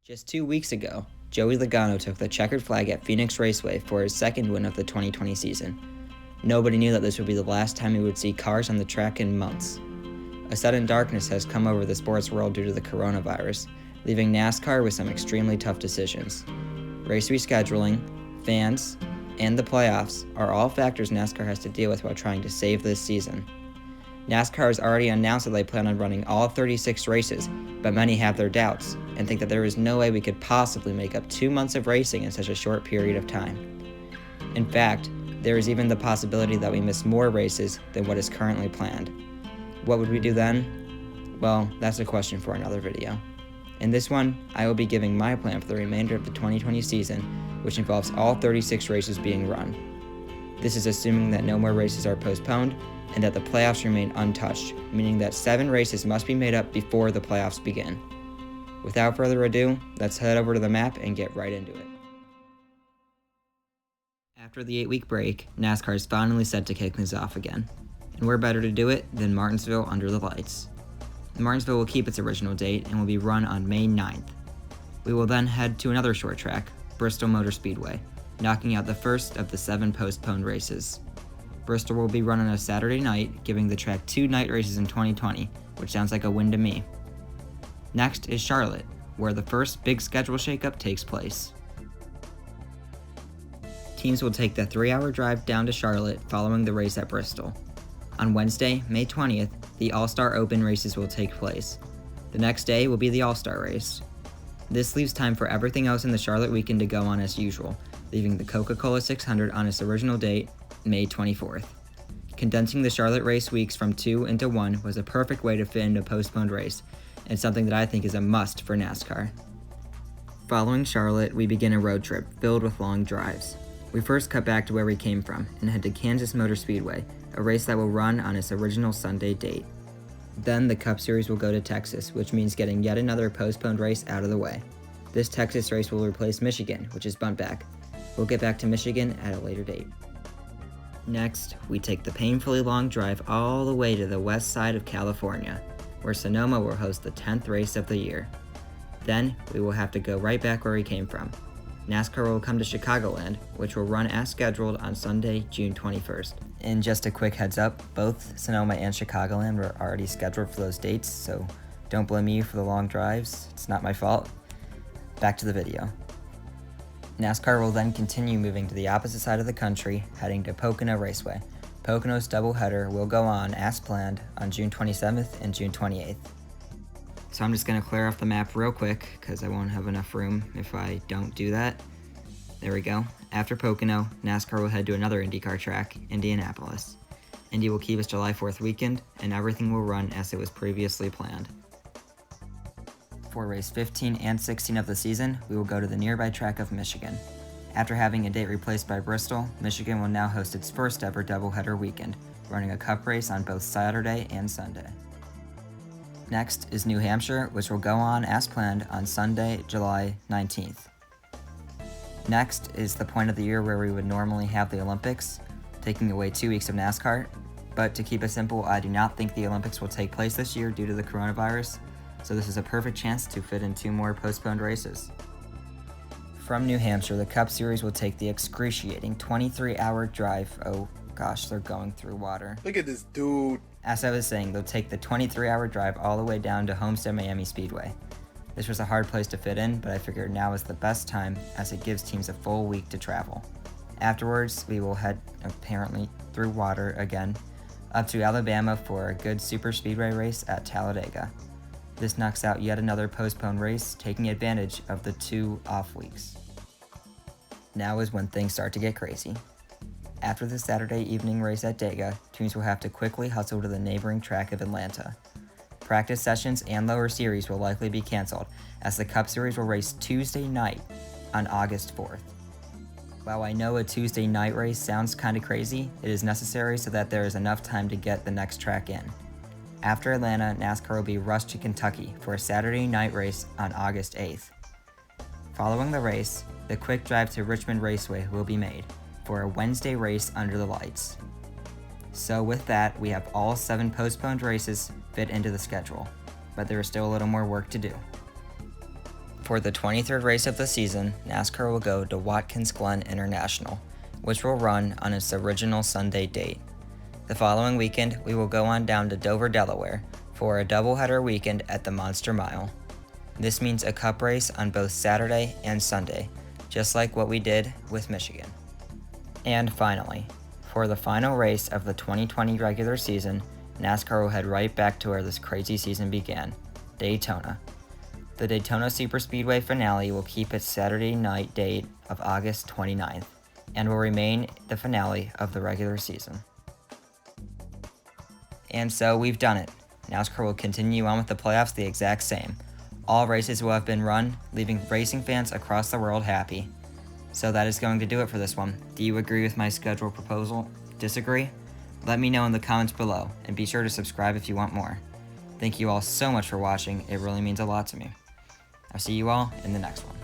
Just 2 weeks ago, Joey Logano took the checkered flag at Phoenix Raceway for his second win of the 2020 season. Nobody knew that this would be the last time we would see cars on the track in months. A sudden darkness has come over the sports world due to the coronavirus, leaving NASCAR with some extremely tough decisions. Race rescheduling, fans, and the playoffs are all factors NASCAR has to deal with while trying to save this season. NASCAR has already announced that they plan on running all 36 races, but many have their doubts and think that there is no way we could possibly make up 2 months of racing in such a short period of time. In fact, there is even the possibility that we miss more races than what is currently planned. What would we do then? Well, that's a question for another video. In this one, I will be giving my plan for the remainder of the 2020 season, which involves all 36 races being run. This is assuming that no more races are postponed and that the playoffs remain untouched, meaning that 7 races must be made up before the playoffs begin. Without further ado, let's head over to the map and get right into it. After the 8-week break, NASCAR is finally set to kick things off again. And where better to do it than Martinsville under the lights. Martinsville will keep its original date and will be run on May 9th. We will then head to another short track, Bristol Motor Speedway, knocking out the first of the 7 postponed races. Bristol will be run on a Saturday night, giving the track 2 night races in 2020, which sounds like a win to me. Next is Charlotte, where the first big schedule shakeup takes place. Teams will take the 3-hour drive down to Charlotte following the race at Bristol. On Wednesday, May 20th, the All-Star Open races will take place. The next day will be the All-Star race. This leaves time for everything else in the Charlotte weekend to go on as usual, leaving the Coca-Cola 600 on its original date, May 24th. Condensing the Charlotte race weeks from 2 into 1 was a perfect way to fit in a postponed race, and something that I think is a must for NASCAR. Following Charlotte, we begin a road trip filled with long drives. We first cut back to where we came from and head to Kansas Motor Speedway, a race that will run on its original Sunday date. Then the Cup Series will go to Texas, which means getting yet another postponed race out of the way. This Texas race will replace Michigan, which is bumped back. We'll get back to Michigan at a later date. Next, we take the painfully long drive all the way to the west side of California, where Sonoma will host the 10th race of the year. Then, we will have to go right back where we came from. NASCAR will come to Chicagoland, which will run as scheduled on Sunday, June 21st. And just a quick heads up, both Sonoma and Chicagoland were already scheduled for those dates, so don't blame me for the long drives, it's not my fault. Back to the video. NASCAR will then continue moving to the opposite side of the country, heading to Pocono Raceway. Pocono's doubleheader will go on as planned on June 27th and June 28th. So I'm just going to clear off the map real quick, because I won't have enough room if I don't do that. There we go. After Pocono, NASCAR will head to another IndyCar track, Indianapolis. Indy will keep its July 4th weekend, and everything will run as it was previously planned. For race 15 and 16 of the season, we will go to the nearby track of Michigan. After having a date replaced by Bristol, Michigan will now host its first ever doubleheader weekend, running a cup race on both Saturday and Sunday. Next is New Hampshire, which will go on as planned on Sunday, July 19th. Next is the point of the year where we would normally have the Olympics, taking away 2 weeks of NASCAR, but to keep it simple, I do not think the Olympics will take place this year due to the coronavirus, so this is a perfect chance to fit in 2 more postponed races. From New Hampshire, the Cup Series will take the excruciating 23-hour drive. Oh gosh, they're going through water. Look at this dude. As I was saying, they'll take the 23-hour drive all the way down to Homestead Miami Speedway. This was a hard place to fit in, but I figured now is the best time as it gives teams a full week to travel. Afterwards, we will head, apparently through water again, up to Alabama for a good super speedway race at Talladega. This knocks out yet another postponed race, taking advantage of the 2 off weeks. Now is when things start to get crazy. After the Saturday evening race at Dega, teams will have to quickly hustle to the neighboring track of Atlanta. Practice sessions and lower series will likely be canceled, as the Cup Series will race Tuesday night on August 4th. While I know a Tuesday night race sounds kinda crazy, it is necessary so that there is enough time to get the next track in. After Atlanta, NASCAR will be rushed to Kentucky for a Saturday night race on August 8th. Following the race, the quick drive to Richmond Raceway will be made for a Wednesday race under the lights. So with that, we have all 7 postponed races fit into the schedule, but there is still a little more work to do. For the 23rd race of the season, NASCAR will go to Watkins Glen International, which will run on its original Sunday date. The following weekend, we will go on down to Dover, Delaware, for a doubleheader weekend at the Monster Mile. This means a cup race on both Saturday and Sunday, just like what we did with Michigan. And finally, for the final race of the 2020 regular season, NASCAR will head right back to where this crazy season began, Daytona. The Daytona Superspeedway finale will keep its Saturday night date of August 29th, and will remain the finale of the regular season. And so we've done it. NASCAR will continue on with the playoffs the exact same. All races will have been run, leaving racing fans across the world happy. So that is going to do it for this one. Do you agree with my schedule proposal? Disagree? Let me know in the comments below, and be sure to subscribe if you want more. Thank you all so much for watching, it really means a lot to me. I'll see you all in the next one.